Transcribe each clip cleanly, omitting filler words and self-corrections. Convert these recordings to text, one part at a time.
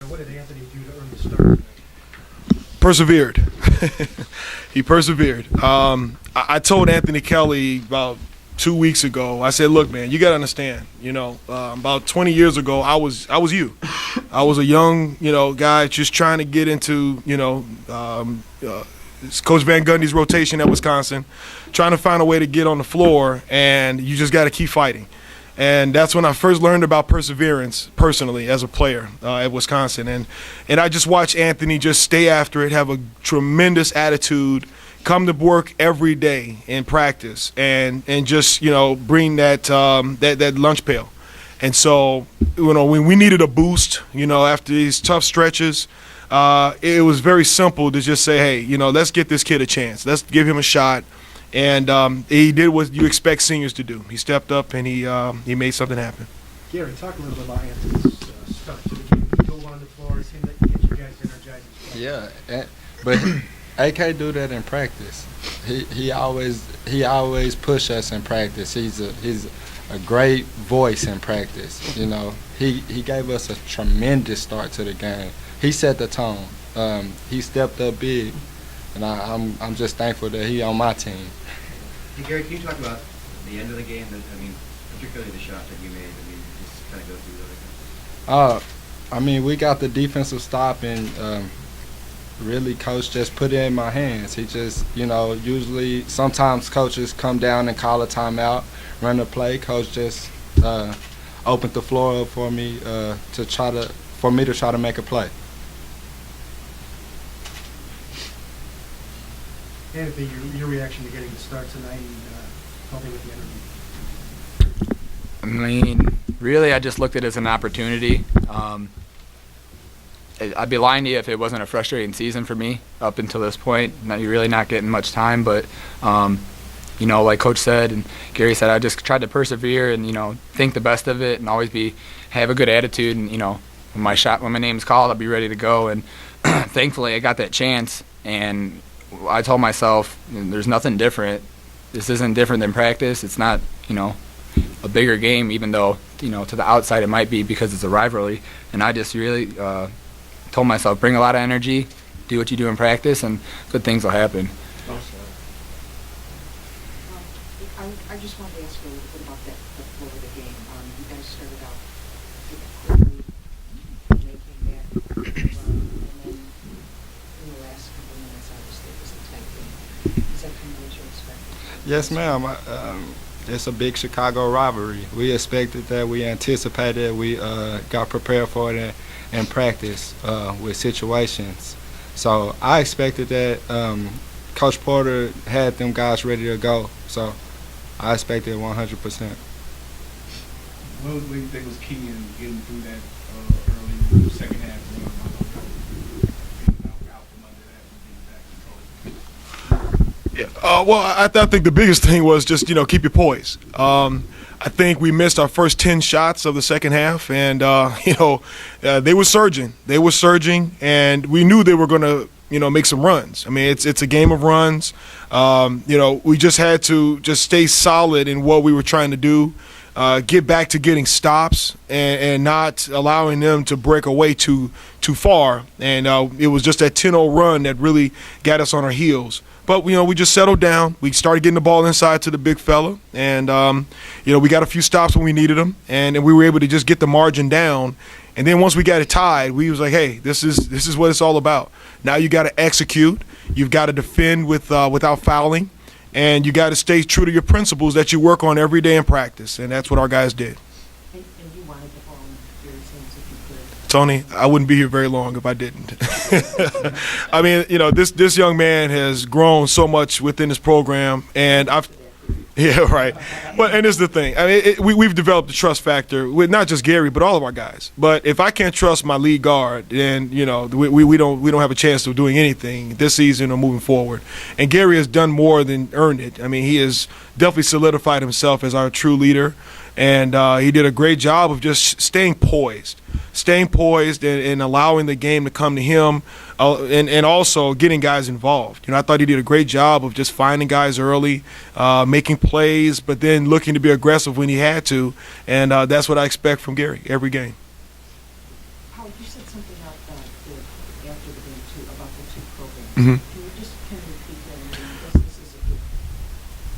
what did Anthony do to earn the start tonight? Persevered. He persevered. I told Anthony Kelly about 2 weeks ago, I said, look, man, you got to understand, about 20 years ago, I was you. I was a young, guy just trying to get into, Coach Van Gundy's rotation at Wisconsin, trying to find a way to get on the floor, and you just got to keep fighting. And that's when I first learned about perseverance personally as a player at Wisconsin. And I just watched Anthony just stay after it, have a tremendous attitude, come to work every day in practice, and just, bring that lunch pail. And so, when we needed a boost, after these tough stretches, it was very simple to just say, hey, let's get this kid a chance. Let's give him a shot. And he did what you expect seniors to do. He stepped up and he made something happen. Gary, talk a little bit about Anthony's start to the game. He dove on the floor. It seemed like he gets you guys energized as well. Yeah, but AK do that in practice. He always push us in practice. He's a great voice in practice. He gave us a tremendous start to the game. He set the tone. He stepped up big, and I'm just thankful that he on my team. Hey Gary, can you talk about the end of the game? Particularly the shot that you made. Just kind of go through that. We got the defensive stop, and really, coach just put it in my hands. He just, usually sometimes coaches come down and call a timeout, run a play. Coach just opened the floor up for me to try to make a play. Anthony, your reaction to getting the start tonight and helping with the energy? Really, I just looked at it as an opportunity. I'd be lying to you if it wasn't a frustrating season for me up until this point. You're really not getting much time, but like Coach said and Gary said, I just tried to persevere and think the best of it and always have a good attitude. And when my name's called, I'll be ready to go. And thankfully, I got that chance. And I told myself, there's nothing different. This isn't different than practice. It's not a bigger game, even though to the outside it might be because it's a rivalry. And I just really told myself, bring a lot of energy, do what you do in practice, and good things will happen. I just wanted to ask you a little bit about the flow of the game. You guys started out quickly making that run, and then in the last couple of minutes, obviously, it was the tight game. Is that kind of what you expected? Yes, ma'am. It's a big Chicago rivalry. We expected that. We anticipated it. We got prepared for it in practice with situations. So I expected that. Coach Porter had them guys ready to go. So I expected 100%. What do you think was key in getting through that early second half run? I think the biggest thing was just, keep your poise. I think we missed our first 10 shots of the second half, and, they were surging. They were surging, and we knew they were going to, make some runs. I mean, it's a game of runs. We just had to just stay solid in what we were trying to do, get back to getting stops and not allowing them to break away too far. And it was just that 10-0 run that really got us on our heels. But, we just settled down. We started getting the ball inside to the big fella. And, we got a few stops when we needed them. And we were able to just get the margin down. And then once we got it tied, we was like, hey, this is what it's all about. Now you got to execute. You've got to defend without fouling. And you got to stay true to your principles that you work on every day in practice. And that's what our guys did. And you wanted the ball in Gary's hands if you could. Tony, I wouldn't be here very long if I didn't. I mean, this young man has grown so much within this program, and yeah, right. But and this is the thing. I mean, we've developed a trust factor with not just Gary, but all of our guys. But if I can't trust my lead guard, then we don't have a chance of doing anything this season or moving forward. And Gary has done more than earned it. I mean, he has definitely solidified himself as our true leader. And he did a great job of just staying poised and allowing the game to come to him and also getting guys involved. I thought he did a great job of just finding guys early, making plays, but then looking to be aggressive when he had to. And that's what I expect from Gary every game. Howard, you said something Mhm. Can you repeat that? I mean, I guess this is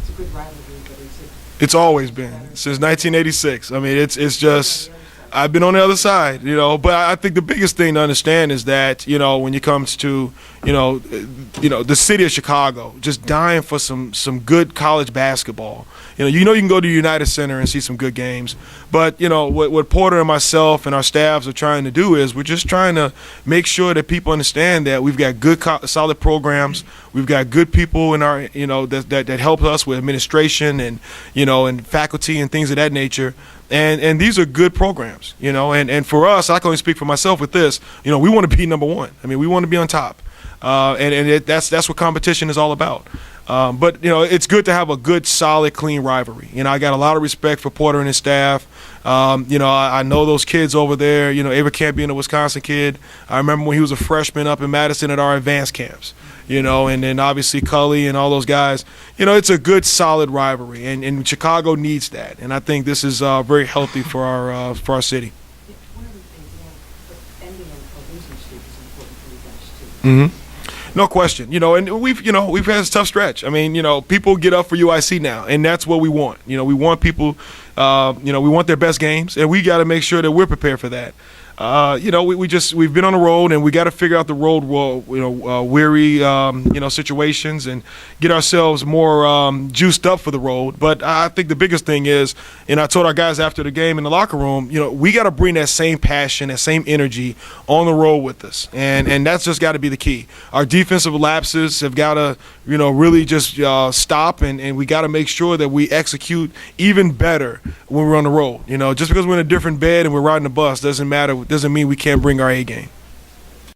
it's a good rivalry, but is it? It's always been since 1986. I mean, it's just I've been on the other side, But I think the biggest thing to understand is that when it comes to the city of Chicago, just dying for some good college basketball. You can go to United Center and see some good games, but what Porter and myself and our staffs are trying to do is we're just trying to make sure that people understand that we've got good, solid programs. We've got good people in our that help us with administration and and faculty and things of that nature. And these are good programs, and for us, I can only speak for myself with this. We want to be number one. I mean, we want to be on top, that's what competition is all about. But it's good to have a good, solid, clean rivalry. I got a lot of respect for Porter and his staff. I know those kids over there. Ava Camp being a Wisconsin kid. I remember when he was a freshman up in Madison at our advanced camps. And then obviously Cully and all those guys. It's a good, solid rivalry, and Chicago needs that. And I think this is very healthy for our city. Yeah, one of the things, but ending a losing streak is important for you guys too. Mm-hmm. No question. And we've had a tough stretch. I mean, people get up for UIC now, and that's what we want. We want people, we want their best games, and we got to make sure that we're prepared for that. We've been on the road, and we got to figure out the road, weary, situations, and get ourselves more juiced up for the road. But I think the biggest thing is, and I told our guys after the game in the locker room, we got to bring that same passion, that same energy on the road with us, and that's just got to be the key. Our defensive lapses have got to, really just stop, and we got to make sure that we execute even better when we're on the road. Just because we're in a different bed and we're riding the bus doesn't mean we can't bring our A game.